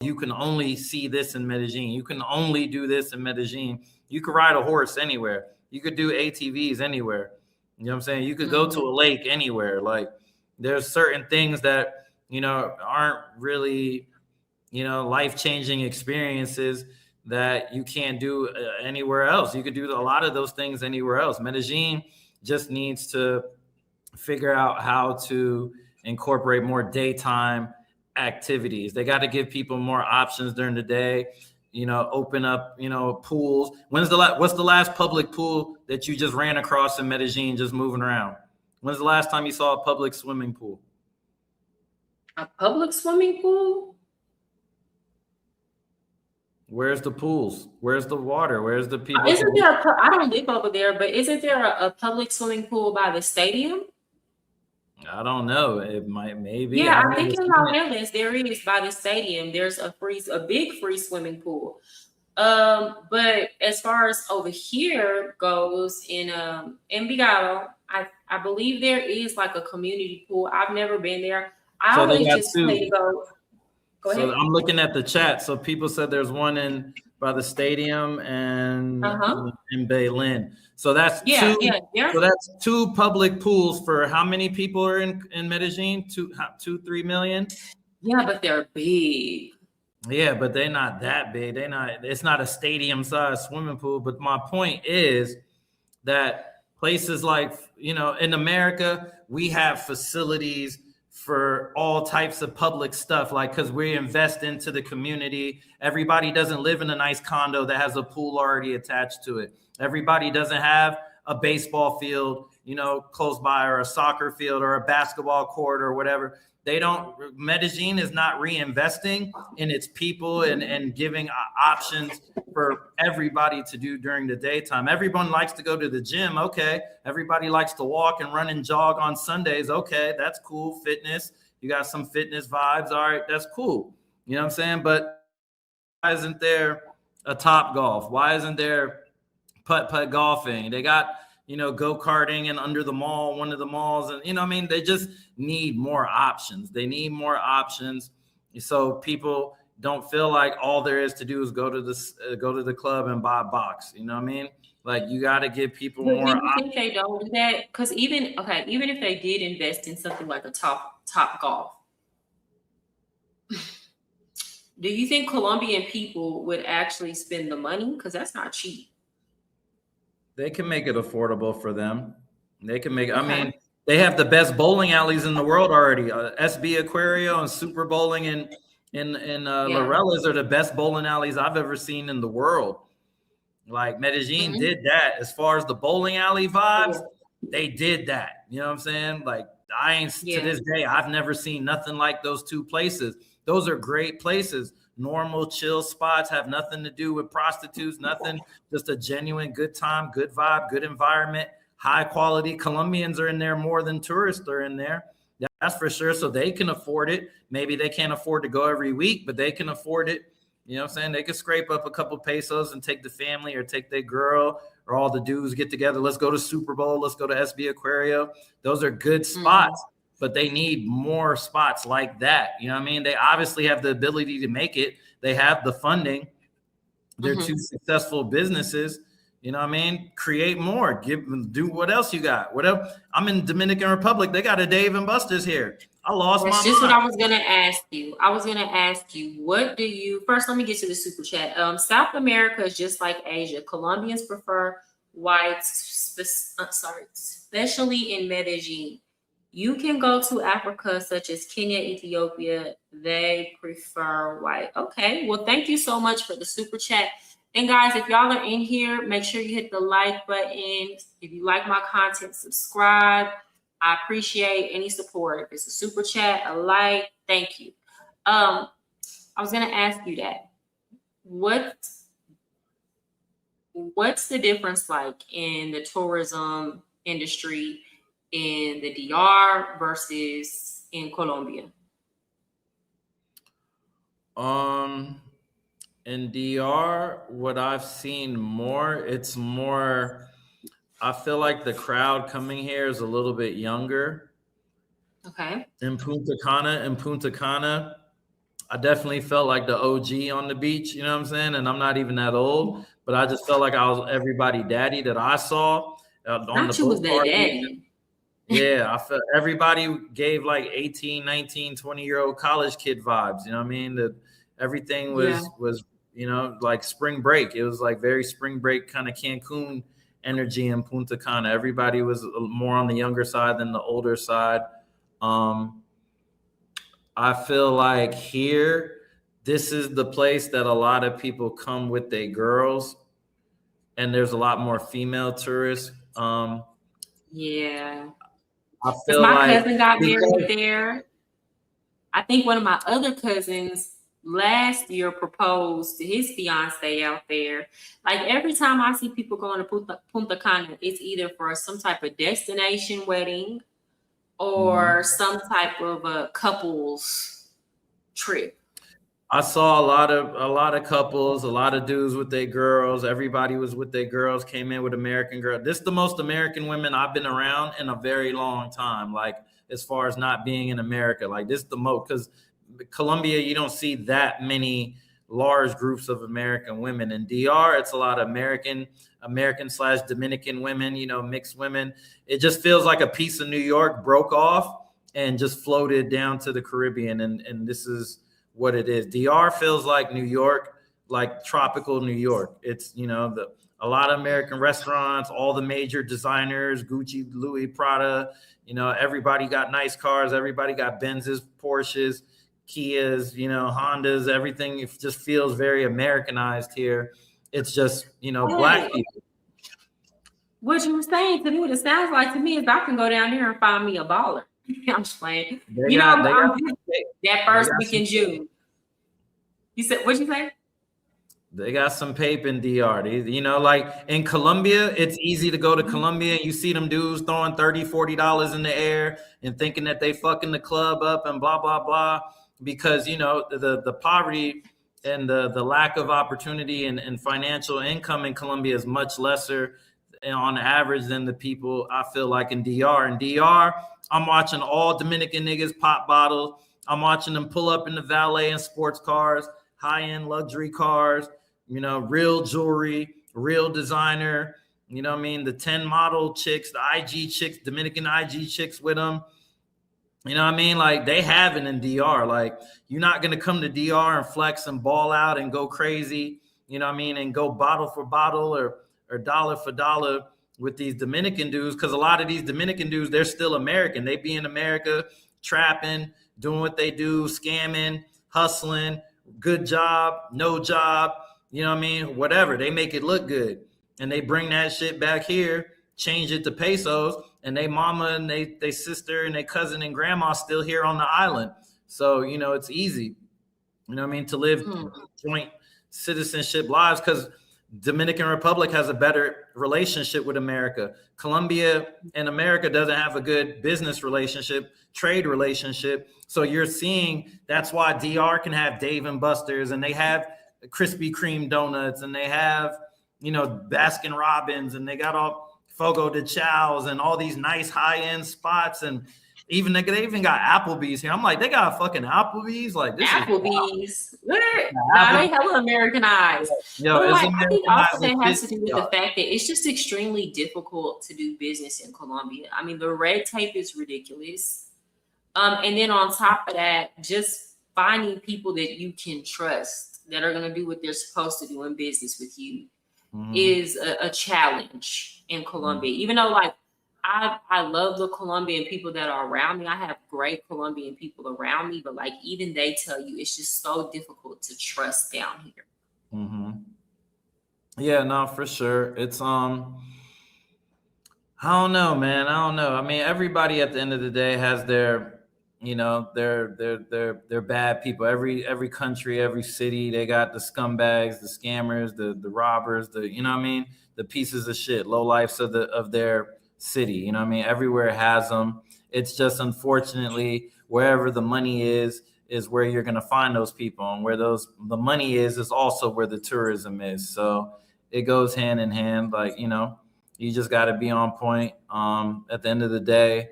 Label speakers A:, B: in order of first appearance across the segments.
A: you can only see this in Medellin. You can only do this in Medellin. You could ride a horse anywhere. You could do ATVs anywhere. You know what I'm saying? You could go to a lake anywhere. Like there's certain things that, aren't really, life-changing experiences that you can't do anywhere else. You could do a lot of those things anywhere else. Medellin just needs to figure out how to incorporate more daytime activities. They got to give people more options during the day, open up, pools. What's the last public pool that you just ran across in Medellin just moving around? When's the last time you saw a public swimming pool?
B: A public swimming pool?
A: Where's the pools? Where's the water? Where's the people?
B: Isn't there I don't live over there, but isn't there a public swimming pool by the stadium?
A: I don't know. It maybe.
B: Yeah, I think in Los Angeles there is by the stadium. There's a big free swimming pool. But as far as over here goes in Envigado, I believe there is like a community pool. I've never been there. I always just say to go. Go ahead.
A: So I'm looking at the chat. So people said there's one by the stadium and in Medellin. So that's two. Yeah. So that's 2 public pools for how many people are in Medellin? 3 million.
B: Yeah, but they're big.
A: Yeah, but they're not that big. It's not a stadium-sized swimming pool. But my point is that places like, in America, we have facilities for all types of public stuff, like because we invest into the community. Everybody doesn't live in a nice condo that has a pool already attached to it. Everybody doesn't have a baseball field, close by, or a soccer field or a basketball court or whatever. Medellin is not reinvesting in its people and giving options for everybody to do during the daytime. Everyone likes to go to the gym. Okay. Everybody likes to walk and run and jog on Sundays. Okay. That's cool. Fitness. You got some fitness vibes. All right. That's cool. You know what I'm saying? But why isn't there a Top Golf? Why isn't there putt golfing? They got, go-karting and under the mall, one of the malls. And, they just need more options. They need more options. So people don't feel like all there is to do is go to the club and buy a box. You know what I mean? Like you got to give people more options.
B: Do you think they don't do that? Because even if they did invest in something like a Top Golf, do you think Colombian people would actually spend the money? Because that's not cheap.
A: They can make it affordable for them. They can make. Okay. I mean, they have the best bowling alleys in the world already. SB Aquario and Super Bowling in Laureles are the best bowling alleys I've ever seen in the world. Like Medellin did that. As far as the bowling alley vibes, they did that. You know what I'm saying? Like to this day, I've never seen nothing like those 2 places. Those are great places. Normal chill spots, have nothing to do with prostitutes, nothing, just a genuine good time, good vibe, good environment, high quality. Colombians are in there more than tourists are in there. That's for sure. So they can afford it. Maybe they can't afford to go every week, but they can afford it. You know what I'm saying? They could scrape up a couple pesos and take the family or take their girl or all the dudes get together. Let's go to Super Bowl. Let's go to SB Aquario. Those are good spots. But they need more spots like that. You know what I mean? They obviously have the ability to make it. They have the funding. They're 2 successful businesses. You know what I mean? Create more. Do what else you got. Whatever. I'm in Dominican Republic. They got a Dave and Buster's here. I lost my mind.
B: That's just what I was going to ask you. What do you, first, let me get to the super chat. South America is just like Asia. Colombians prefer whites, especially in Medellin. You can go to Africa, such as Kenya, Ethiopia. They prefer white. Okay. Well, thank you so much for the super chat. And guys, if y'all are in here, make sure you hit the like button. If you like my content, subscribe. I appreciate any support. If it's a super chat, a like, thank you. I was going to ask you that. What's the difference like in the tourism industry in the DR versus in Colombia?
A: In DR, what I've seen it's more, I feel like the crowd coming here is a little bit younger.
B: Okay.
A: In Punta Cana, I definitely felt like the OG on the beach, you know what I'm saying? And I'm not even that old, but I just felt like I was everybody daddy that I saw on the
B: Not you was
A: boat
B: that
A: party.
B: daddy.
A: Yeah, I felt everybody gave like 18, 19, 20-year-old college kid vibes, you know what I mean? That everything
B: Yeah.
A: was, you know, like spring break. It was like very spring break kind of Cancun energy in Punta Cana. Everybody was more on the younger side than the older side. Um, I feel like here, this is the place that a lot of people come with their girls, and there's a lot more female tourists.
B: Yeah.
A: I
B: Because
A: feel
B: my
A: like
B: cousin got married
A: because
B: there. I think one of my other cousins last year proposed to his fiance out there. Like every time I see people going to Punta Cana, it's either for some type of destination wedding or
A: Mhm.
B: some type of a couples trip.
A: I saw a lot of couples, a lot of dudes with their girls. Everybody was with their girls, came in with American girls. This is the most American women I've been around in a very long time. Like as far as not being in America, like this is the most, because Colombia, you don't see that many large groups of American women. In DR, it's a lot of American slash Dominican women, you know, mixed women. It just feels like a piece of New York broke off and just floated down to the Caribbean. And this is what it is. DR feels like New York, like tropical New York. It's, you know, a lot of American restaurants, all the major designers, Gucci, Louis, Prada, you know, everybody got nice cars, everybody got Benzes, Porsches, Kias, you know, Hondas, everything just feels very Americanized here. It's just, you know, black
B: Wait,
A: people.
B: what you were saying to me, what it sounds like to me is I can go down there and find me a baller. I'm just playing.
A: They
B: You know,
A: got they got
B: I'm that
A: they
B: first
A: got
B: week
A: some
B: in June. You said, what'd you say?
A: They got some paper in DR. You know, like in Colombia, it's easy to go to Colombia and you see them dudes throwing $30, $40 in the air and thinking that they fucking the club up and blah, blah, blah. Because, you know, the poverty and the lack of opportunity and financial income in Colombia is much lesser on average than the people I feel like in DR. In DR, I'm watching all Dominican niggas pop bottles. I'm watching them pull up in the valet and sports cars, high-end luxury cars, you know, real jewelry, real designer, you know what I mean? The 10 model chicks, the IG chicks, Dominican IG chicks with them. You know what I mean? Like they have it in DR. Like you're not going to come to DR and flex and ball out and go crazy, you know what I mean? And go bottle for bottle or dollar for dollar with these Dominican dudes. Cause a lot of these Dominican dudes, they're still American. They be in America trapping, doing what they do, scamming, hustling, good job, no job, you know what I mean? Whatever. They make it look good. And they bring that shit back here, change it to pesos, and they mama and they sister and they cousin and grandma still here on the island. So, you know, it's easy, you know what I mean, to live
B: Hmm.
A: joint citizenship lives because Dominican Republic has a better relationship with America. Colombia and America doesn't have a good business relationship, trade relationship. So you're seeing that's why DR can have Dave and Buster's and they have Krispy Kreme donuts and they have, you know, Baskin Robbins and they got all Fogo de Chow's and all these nice high-end spots and even they even got Applebee's here. I'm like, they got fucking Applebee's. Like this is
B: Applebee's. What? Nah, they
A: Applebee's.
B: hella Americanized.
A: Yo,
B: But
A: it's
B: like, I think also
A: Americanized
B: that
A: as
B: has
A: shit.
B: to do with the fact that it's just extremely difficult to do business in Colombia. I mean, the red tape is ridiculous. And then on top of that, just finding people that you can trust that are going to do what they're supposed to do in business with you is a challenge in Colombia. Even though, like, I love the Colombian people that are around me. I have great Colombian people around me, but like even they tell you it's just so difficult to trust down here.
A: Mm-hmm. Yeah, no, for sure. It's I don't know, man. I don't know. I mean, everybody at the end of the day has their, you know, their bad people. Every country, every city, they got the scumbags, the scammers, the robbers, the you know what I mean, the pieces of shit, low lives of their city. You know what I mean? Everywhere has them. It's just unfortunately wherever the money is where you're gonna find those people, and where the money is also where the tourism is. So it goes hand in hand. Like you know you just got to be on point. At the end of the day,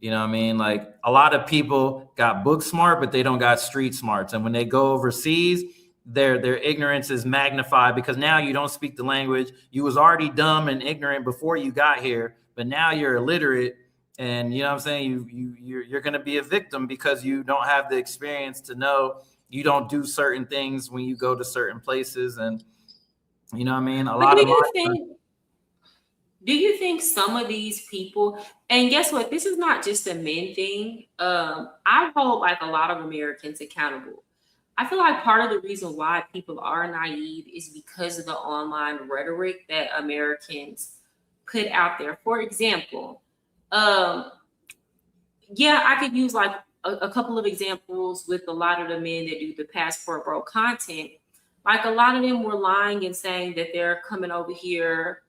A: You know what I mean? Like a lot of people got book smart, but they don't got street smarts. And when they go overseas, their ignorance is magnified because now you don't speak the language. You was already dumb and ignorant before you got here, but now you're illiterate. And you know what I'm saying? You're going to be a victim because you don't have the experience to know you don't do certain things when you go to certain places. And you know what I mean?
B: Do you think some of these people, and guess what? This is not just a men thing. I hold like a lot of Americans accountable. I feel like part of the reason why people are naive is because of the online rhetoric that Americans put out there. For example, yeah, I could use like a couple of examples with a lot of the men that do the passport bro content. Like a lot of them were lying and saying that they're coming over here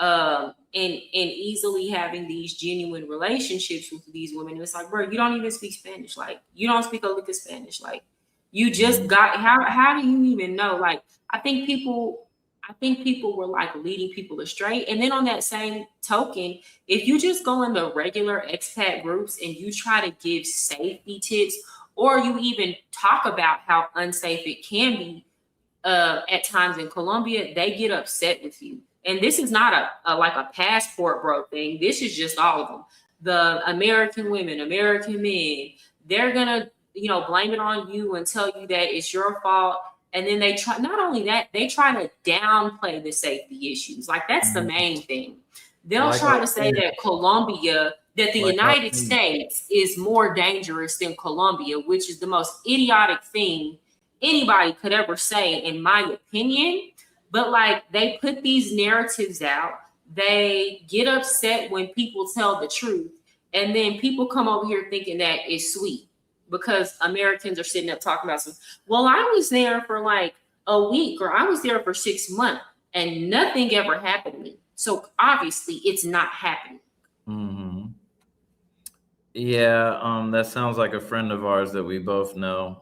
B: and easily having these genuine relationships with these women. And it's like, bro, you don't even speak Spanish. Like, you don't speak a lick of Spanish. Like, you just got how do you even know? Like, I think people were like leading people astray. And then on that same token, if you just go in the regular expat groups and you try to give safety tips, or you even talk about how unsafe it can be at times in Colombia, they get upset with you. And this is not a passport bro thing. This is just all of them. The American women, American men, they're gonna, blame it on you and tell you that it's your fault. And then they try, not only that, they try to downplay the safety issues. Like, that's the main thing. They'll try to say that the United States is more dangerous than Colombia, which is the most idiotic thing anybody could ever say, in my opinion. But like, they put these narratives out. They get upset when people tell the truth. And then people come over here thinking that it's sweet because Americans are sitting up talking about well, I was there for like a week, or I was there for 6 months and nothing ever happened to me. So obviously it's not happening.
A: Mm-hmm. Yeah. That sounds like a friend of ours that we both know.